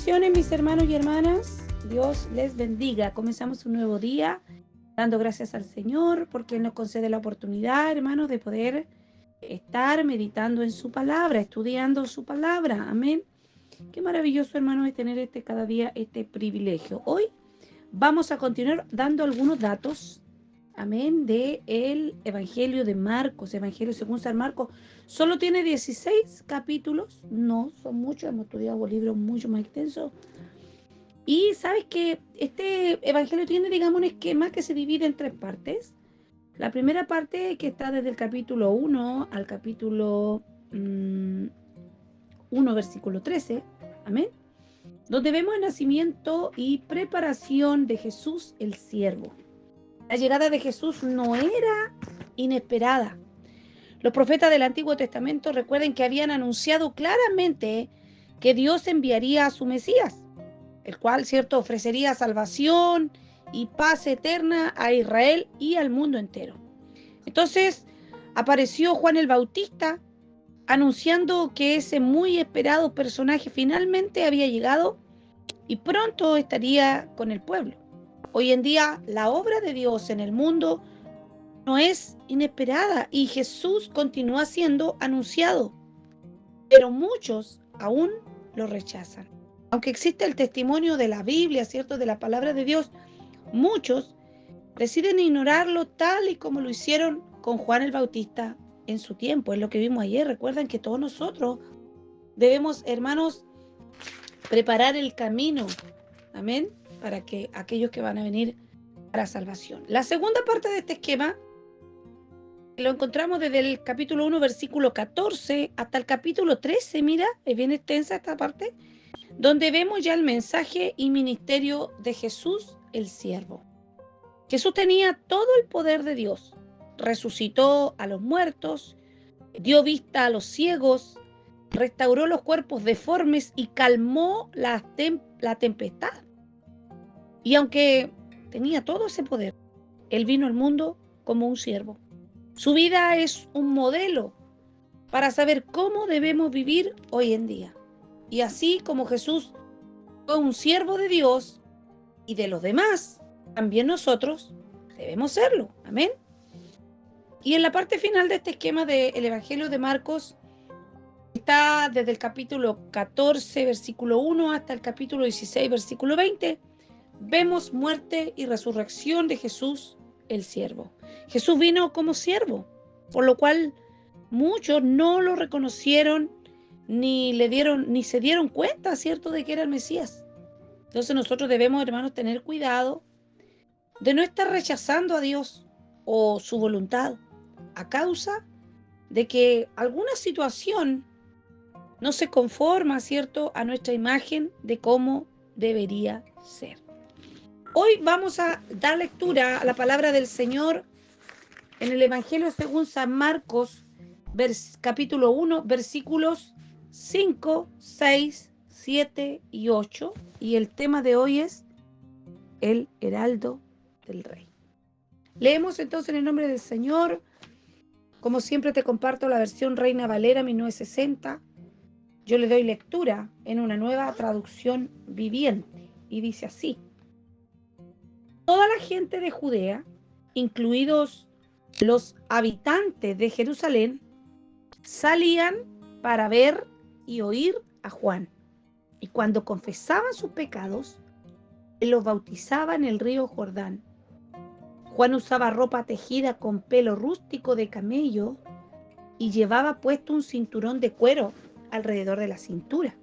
Bendiciones, mis hermanos y hermanas. Dios les bendiga. Comenzamos un nuevo día dando gracias al Señor porque Él nos concede la oportunidad, hermanos, de poder estar meditando en su palabra, estudiando su palabra. Amén. Qué maravilloso, hermanos, es tener cada día este privilegio. Hoy vamos a continuar dando algunos datos, amén, de el Evangelio de Marcos, Evangelio según San Marcos. Solo tiene 16 capítulos, no son muchos, hemos estudiado libros mucho más extensos. Y sabes que este Evangelio tiene, digamos, un esquema que se divide en tres partes. La primera parte, que está desde el capítulo 1 al capítulo 1, versículo 13, amén, donde vemos el nacimiento y preparación de Jesús el siervo. La llegada de Jesús no era inesperada. Los profetas del Antiguo Testamento recuerden que habían anunciado claramente que Dios enviaría a su Mesías, el cual, cierto, ofrecería salvación y paz eterna a Israel y al mundo entero. Entonces apareció Juan el Bautista anunciando que ese muy esperado personaje finalmente había llegado y pronto estaría con el pueblo. Hoy en día la obra de Dios en el mundo no es inesperada y Jesús continúa siendo anunciado, pero muchos aún lo rechazan. Aunque existe el testimonio de la Biblia, ¿cierto?, de la palabra de Dios, muchos deciden ignorarlo tal y como lo hicieron con Juan el Bautista en su tiempo. Es lo que vimos ayer. Recuerden que todos nosotros debemos, hermanos, preparar el camino, amén, para que aquellos que van a venir para salvación. La segunda parte de este esquema lo encontramos desde el capítulo 1, versículo 14 hasta el capítulo 13. Mira, es bien extensa esta parte, donde vemos ya el mensaje y ministerio de Jesús el siervo. Jesús tenía todo el poder de Dios. Resucitó a los muertos, dio vista a los ciegos, restauró los cuerpos deformes y calmó la tempestad. Y aunque tenía todo ese poder, Él vino al mundo como un siervo. Su vida es un modelo para saber cómo debemos vivir hoy en día. Y así como Jesús fue un siervo de Dios y de los demás, también nosotros debemos serlo. Amén. Y en la parte final de este esquema del Evangelio de Marcos, está desde el capítulo 14, versículo 1, hasta el capítulo 16, versículo 20, vemos muerte y resurrección de Jesús, el siervo. Jesús vino como siervo, por lo cual muchos no lo reconocieron ni se dieron cuenta, ¿cierto?, de que era el Mesías. Entonces nosotros debemos, hermanos, tener cuidado de no estar rechazando a Dios o su voluntad a causa de que alguna situación no se conforma, ¿cierto?, a nuestra imagen de cómo debería ser. Hoy vamos a dar lectura a la palabra del Señor en el Evangelio según San Marcos, capítulo 1, versículos 5, 6, 7 y 8. Y el tema de hoy es el heraldo del rey. Leemos entonces en el nombre del Señor. Como siempre te comparto la versión Reina Valera 1960. Yo le doy lectura en una nueva traducción viviente y dice así: toda la gente de Judea, incluidos los habitantes de Jerusalén, salían para ver y oír a Juan. Y cuando confesaban sus pecados, él los bautizaba en el río Jordán. Juan usaba ropa tejida con pelo rústico de camello y llevaba puesto un cinturón de cuero alrededor de la cintura.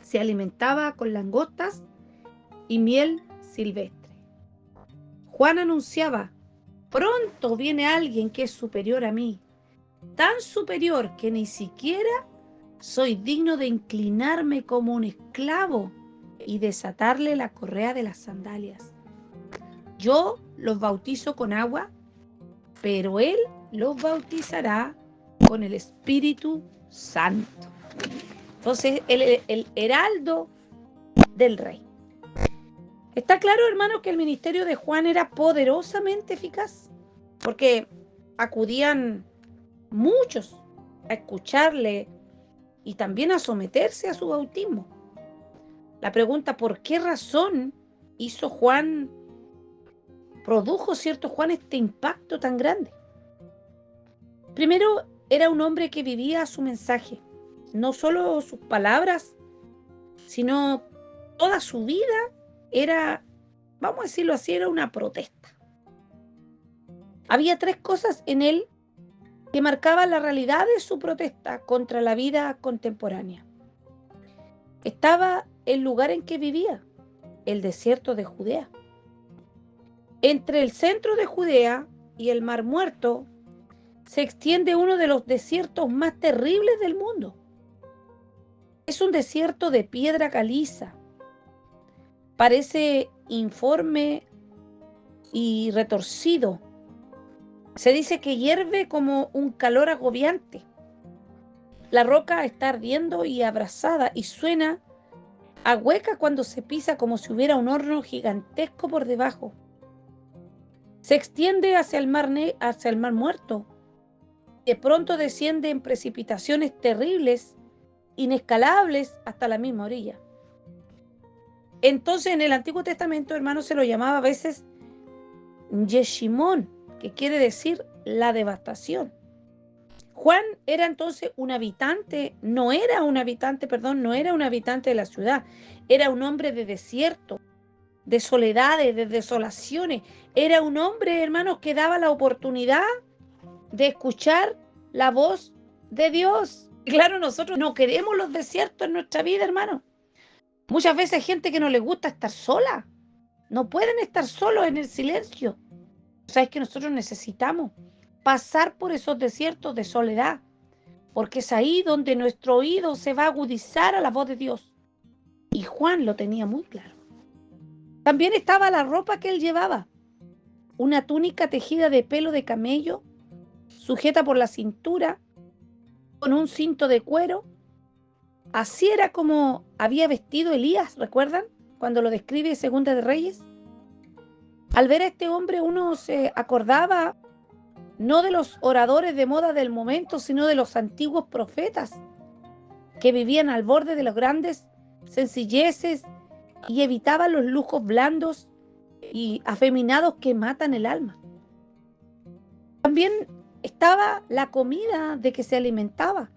Se alimentaba con langostas y miel silvestre. Juan anunciaba: pronto viene alguien que es superior a mí, tan superior que ni siquiera soy digno de inclinarme como un esclavo y desatarle la correa de las sandalias. Yo los bautizo con agua, pero él los bautizará con el Espíritu Santo. Entonces, el heraldo del rey. Está claro, hermanos, que el ministerio de Juan era poderosamente eficaz, porque acudían muchos a escucharle y también a someterse a su bautismo. La pregunta, ¿por qué razón produjo, ¿cierto, Juan, este impacto tan grande? Primero, era un hombre que vivía su mensaje, no solo sus palabras, sino toda su vida era, vamos a decirlo así, era una protesta. Había 3 cosas en él que marcaban la realidad de su protesta contra la vida contemporánea. Estaba el lugar en que vivía, el desierto de Judea. Entre el centro de Judea y el Mar Muerto se extiende uno de los desiertos más terribles del mundo. Es un desierto de piedra caliza. Parece informe y retorcido. Se dice que hierve como un calor agobiante. La roca está ardiendo y abrasada y suena a hueca cuando se pisa, como si hubiera un horno gigantesco por debajo. Se extiende hacia el mar Muerto. De pronto desciende en precipitaciones terribles, inescalables hasta la misma orilla. Entonces, en el Antiguo Testamento, hermanos, se lo llamaba a veces Yeshimón, que quiere decir la devastación. Juan era entonces no era un habitante de la ciudad, era un hombre de desierto, de soledades, de desolaciones. Era un hombre, hermanos, que daba la oportunidad de escuchar la voz de Dios. Y claro, nosotros no queremos los desiertos en nuestra vida, hermanos. Muchas veces hay gente que no le gusta estar sola. No pueden estar solos en el silencio. ¿Sabes que nosotros necesitamos pasar por esos desiertos de soledad? Porque es ahí donde nuestro oído se va a agudizar a la voz de Dios. Y Juan lo tenía muy claro. También estaba la ropa que él llevaba. Una túnica tejida de pelo de camello, sujeta por la cintura, con un cinto de cuero. Así era como había vestido Elías, ¿recuerdan? Cuando lo describe Segunda de Reyes. Al ver a este hombre uno se acordaba no de los oradores de moda del momento, sino de los antiguos profetas que vivían al borde de los grandes sencilleces y evitaban los lujos blandos y afeminados que matan el alma. También estaba la comida de que se alimentaba.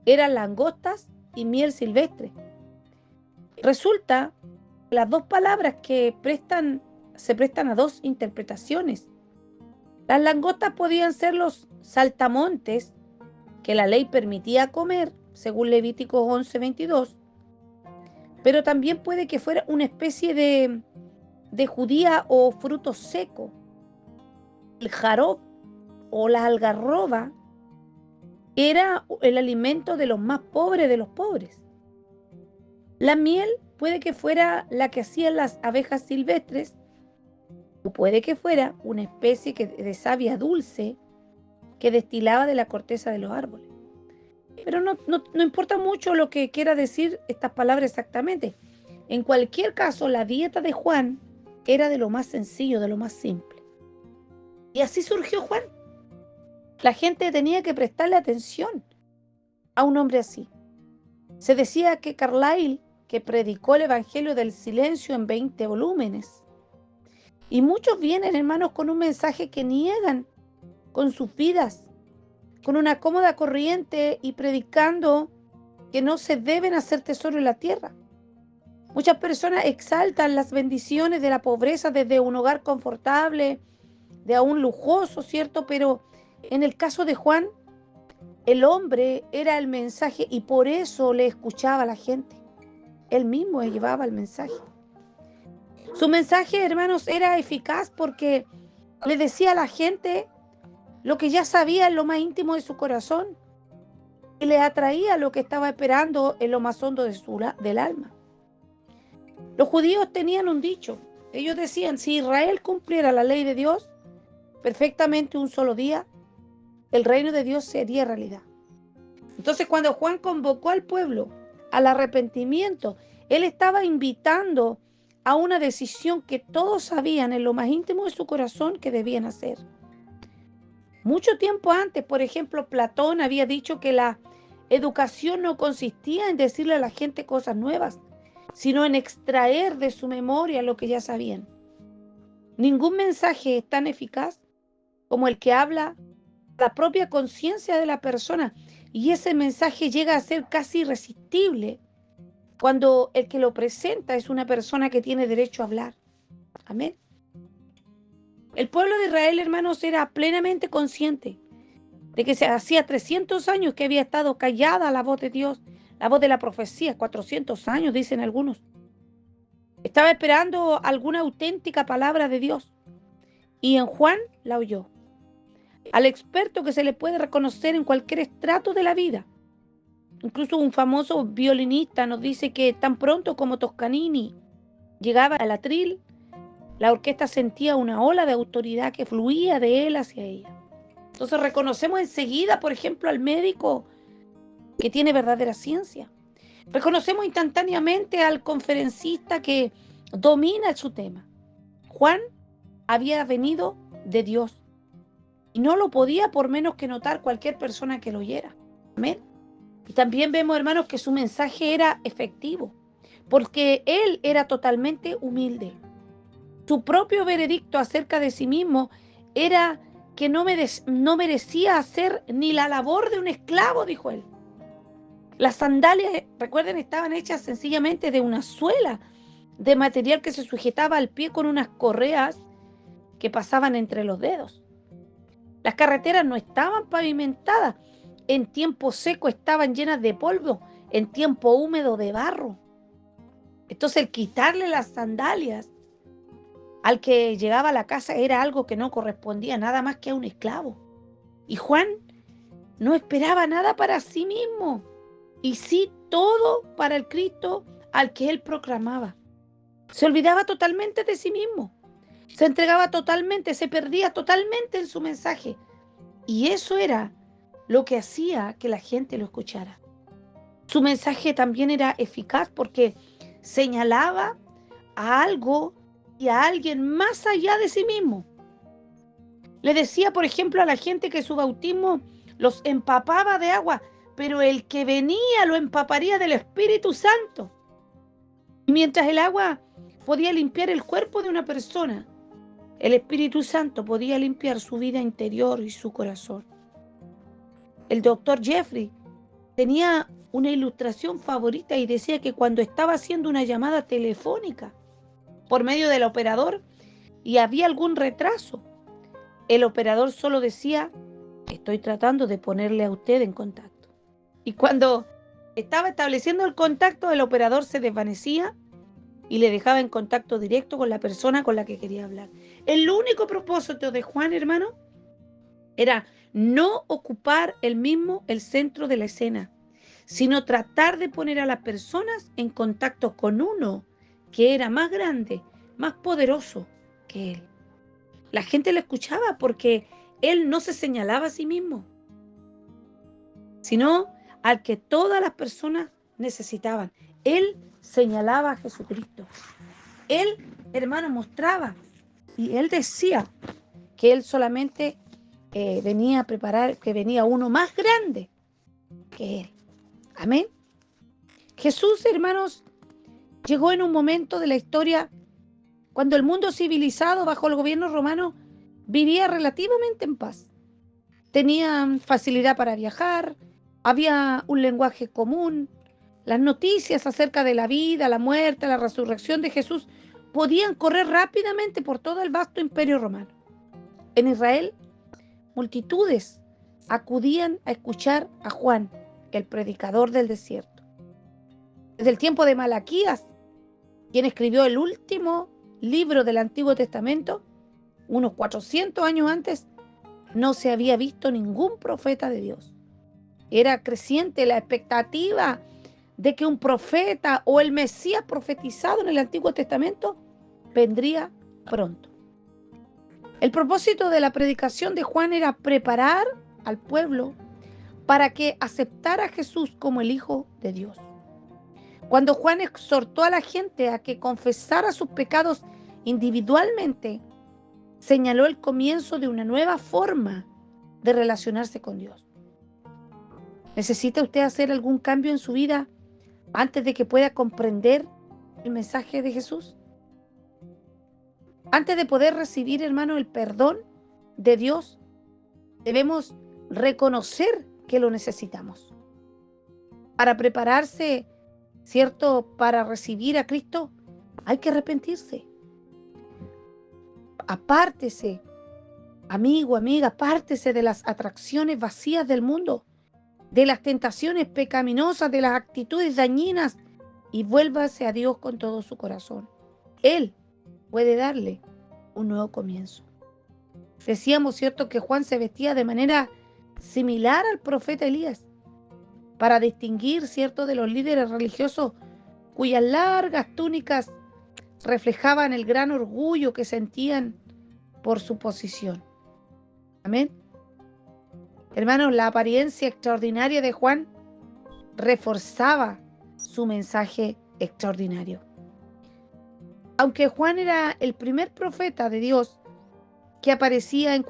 Eran langostas y miel silvestre. Resulta que las dos palabras se prestan a 2 interpretaciones. Las langostas podían ser los saltamontes que la ley permitía comer, según Levítico 11:22, pero también puede que fuera una especie de judía o fruto seco. El jarob o la algarroba era el alimento de los más pobres de los pobres. La miel puede que fuera la que hacían las abejas silvestres, o puede que fuera una especie de savia dulce que destilaba de la corteza de los árboles. Pero no importa mucho lo que quiera decir estas palabras exactamente. En cualquier caso, la dieta de Juan era de lo más sencillo, de lo más simple. Y así surgió Juan. La gente tenía que prestarle atención a un hombre así. Se decía que Carlyle, que predicó el Evangelio del Silencio en 20 volúmenes. Y muchos vienen, hermanos, con un mensaje que niegan con sus vidas, con una cómoda corriente y predicando que no se deben hacer tesoro en la tierra. Muchas personas exaltan las bendiciones de la pobreza desde un hogar confortable, de aún lujoso, ¿cierto? Pero en el caso de Juan, el hombre era el mensaje y por eso le escuchaba a la gente. Él mismo llevaba el mensaje. Su mensaje, hermanos, era eficaz porque le decía a la gente lo que ya sabía en lo más íntimo de su corazón y le atraía lo que estaba esperando en lo más hondo del alma. Los judíos tenían un dicho. Ellos decían, si Israel cumpliera la ley de Dios perfectamente un solo día, el reino de Dios sería realidad. Entonces, cuando Juan convocó al pueblo al arrepentimiento, él estaba invitando a una decisión que todos sabían en lo más íntimo de su corazón que debían hacer. Mucho tiempo antes, por ejemplo, Platón había dicho que la educación no consistía en decirle a la gente cosas nuevas, sino en extraer de su memoria lo que ya sabían. Ningún mensaje es tan eficaz como el que habla a la propia conciencia de la persona, y ese mensaje llega a ser casi irresistible cuando el que lo presenta es una persona que tiene derecho a hablar. Amén. El pueblo de Israel, hermanos, era plenamente consciente de que se hacía 300 años que había estado callada la voz de Dios, la voz de la profecía, 400 años, dicen algunos. Estaba esperando alguna auténtica palabra de Dios, y en Juan la oyó. Al experto que se le puede reconocer en cualquier estrato de la vida. Incluso un famoso violinista nos dice que tan pronto como Toscanini llegaba al atril, la orquesta sentía una ola de autoridad que fluía de él hacia ella. Entonces reconocemos enseguida, por ejemplo, al médico que tiene verdadera ciencia. Reconocemos instantáneamente al conferencista que domina su tema. Juan había venido de Dios y no lo podía por menos que notar cualquier persona que lo oyera. Amén. Y también vemos, hermanos, que su mensaje era efectivo, porque él era totalmente humilde. Su propio veredicto acerca de sí mismo era que no merecía hacer ni la labor de un esclavo, dijo él. Las sandalias, recuerden, estaban hechas sencillamente de una suela de material que se sujetaba al pie con unas correas que pasaban entre los dedos. Las carreteras no estaban pavimentadas. En tiempo seco estaban llenas de polvo, en tiempo húmedo de barro. Entonces el quitarle las sandalias al que llegaba a la casa era algo que no correspondía nada más que a un esclavo. Y Juan no esperaba nada para sí mismo, y sí todo para el Cristo al que él proclamaba. Se olvidaba totalmente de sí mismo, se entregaba totalmente, se perdía totalmente en su mensaje. Y eso era lo que hacía que la gente lo escuchara. Su mensaje también era eficaz porque señalaba a algo y a alguien más allá de sí mismo. Le decía, por ejemplo, a la gente que su bautismo los empapaba de agua, pero el que venía lo empaparía del Espíritu Santo. Y mientras el agua podía limpiar el cuerpo de una persona, el Espíritu Santo podía limpiar su vida interior y su corazón. El doctor Jeffrey tenía una ilustración favorita y decía que cuando estaba haciendo una llamada telefónica por medio del operador y había algún retraso, el operador solo decía: estoy tratando de ponerle a usted en contacto. Y cuando estaba estableciendo el contacto, el operador se desvanecía y le dejaba en contacto directo con la persona con la que quería hablar. El único propósito de Juan, hermano, era no ocupar el centro de la escena, sino tratar de poner a las personas en contacto con uno que era más grande, más poderoso que él. La gente lo escuchaba porque él no se señalaba a sí mismo, sino al que todas las personas necesitaban. Él señalaba a Jesucristo. Él, hermano, mostraba y él decía que él solamente venía a preparar, que venía uno más grande que él. Amén. Jesús, hermanos, llegó en un momento de la historia cuando el mundo civilizado bajo el gobierno romano vivía relativamente en paz. Tenían facilidad para viajar, había un lenguaje común, las noticias acerca de la vida, la muerte, la resurrección de Jesús podían correr rápidamente por todo el vasto imperio romano. En Israel, multitudes acudían a escuchar a Juan, el predicador del desierto. Desde el tiempo de Malaquías, quien escribió el último libro del Antiguo Testamento, unos 400 años antes, no se había visto ningún profeta de Dios. Era creciente la expectativa de que un profeta o el Mesías profetizado en el Antiguo Testamento vendría pronto. El propósito de la predicación de Juan era preparar al pueblo para que aceptara a Jesús como el Hijo de Dios. Cuando Juan exhortó a la gente a que confesara sus pecados individualmente, señaló el comienzo de una nueva forma de relacionarse con Dios. ¿Necesita usted hacer algún cambio en su vida antes de que pueda comprender el mensaje de Jesús. Antes de poder recibir, hermano, el perdón de Dios, debemos reconocer que lo necesitamos. Para prepararse, ¿cierto?, para recibir a Cristo, hay que arrepentirse. Apártese, amigo, amiga, apártese de las atracciones vacías del mundo, de las tentaciones pecaminosas, de las actitudes dañinas y vuélvase a Dios con todo su corazón. Él puede darle un nuevo comienzo. Decíamos, ¿cierto?, que Juan se vestía de manera similar al profeta Elías para distinguir, ¿cierto?, de los líderes religiosos cuyas largas túnicas reflejaban el gran orgullo que sentían por su posición. Amén. Hermanos, la apariencia extraordinaria de Juan reforzaba su mensaje extraordinario. Aunque Juan era el primer profeta de Dios que aparecía en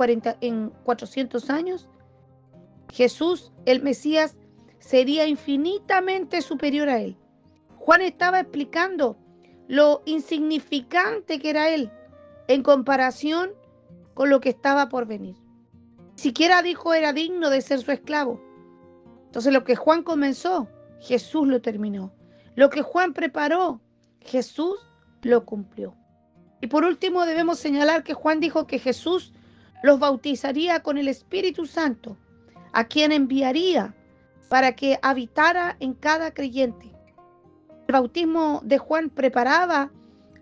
400 años, Jesús, el Mesías, sería infinitamente superior a él. Juan estaba explicando lo insignificante que era él en comparación con lo que estaba por venir. Ni siquiera dijo era digno de ser su esclavo. Entonces lo que Juan comenzó, Jesús lo terminó. Lo que Juan preparó, Jesús lo cumplió. Y por último debemos señalar que Juan dijo que Jesús los bautizaría con el Espíritu Santo, a quien enviaría para que habitara en cada creyente. El bautismo de Juan preparaba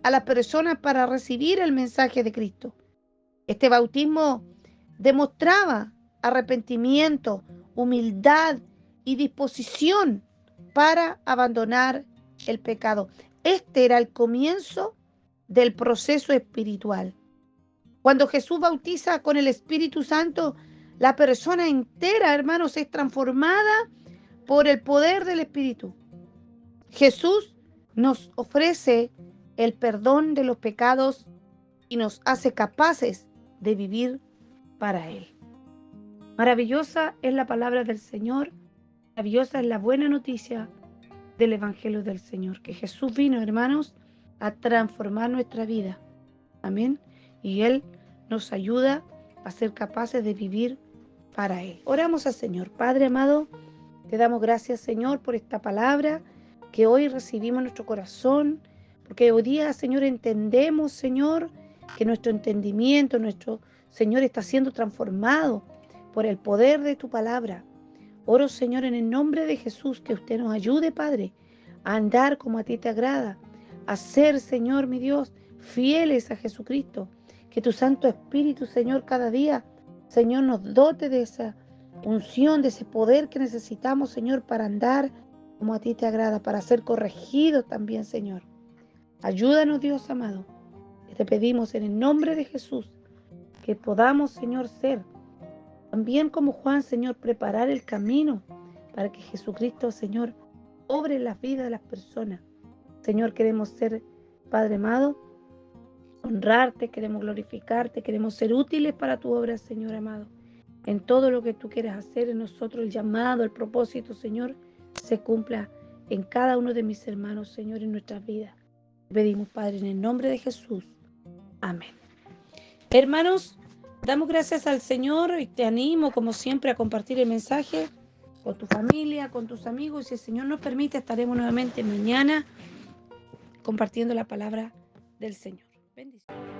a las personas para recibir el mensaje de Cristo. Este bautismo demostraba arrepentimiento, humildad y disposición para abandonar el pecado. Este era el comienzo del proceso espiritual. Cuando Jesús bautiza con el Espíritu Santo, la persona entera, hermanos, es transformada por el poder del Espíritu. Jesús nos ofrece el perdón de los pecados y nos hace capaces de vivir para Él. Maravillosa es la palabra del Señor, maravillosa es la buena noticia del Evangelio del Señor, que Jesús vino, hermanos, a transformar nuestra vida. Amén. Y Él nos ayuda a ser capaces de vivir para Él. Oramos al Señor. Padre amado, te damos gracias, Señor, por esta palabra que hoy recibimos en nuestro corazón, porque hoy día, Señor, entendemos, Señor, que nuestro entendimiento, nuestro Señor, está siendo transformado por el poder de tu palabra. Oro, Señor, en el nombre de Jesús, que usted nos ayude, Padre, a andar como a ti te agrada, a ser, Señor, mi Dios, fieles a Jesucristo. Que tu Santo Espíritu, Señor, cada día, Señor, nos dote de esa unción, de ese poder que necesitamos, Señor, para andar como a ti te agrada, para ser corregidos también, Señor. Ayúdanos, Dios amado. Te pedimos en el nombre de Jesús que podamos, Señor, ser también como Juan, Señor, preparar el camino para que Jesucristo, Señor, obre en las vidas de las personas. Señor, queremos ser, Padre amado, honrarte, queremos glorificarte, queremos ser útiles para tu obra, Señor amado. En todo lo que tú quieras hacer en nosotros, el llamado, el propósito, Señor, se cumpla en cada uno de mis hermanos, Señor, en nuestras vidas. Te pedimos, Padre, en el nombre de Jesús. Amén. Hermanos, damos gracias al Señor y te animo, como siempre, a compartir el mensaje con tu familia, con tus amigos. Y si el Señor nos permite, estaremos nuevamente mañana compartiendo la palabra del Señor. Bendiciones.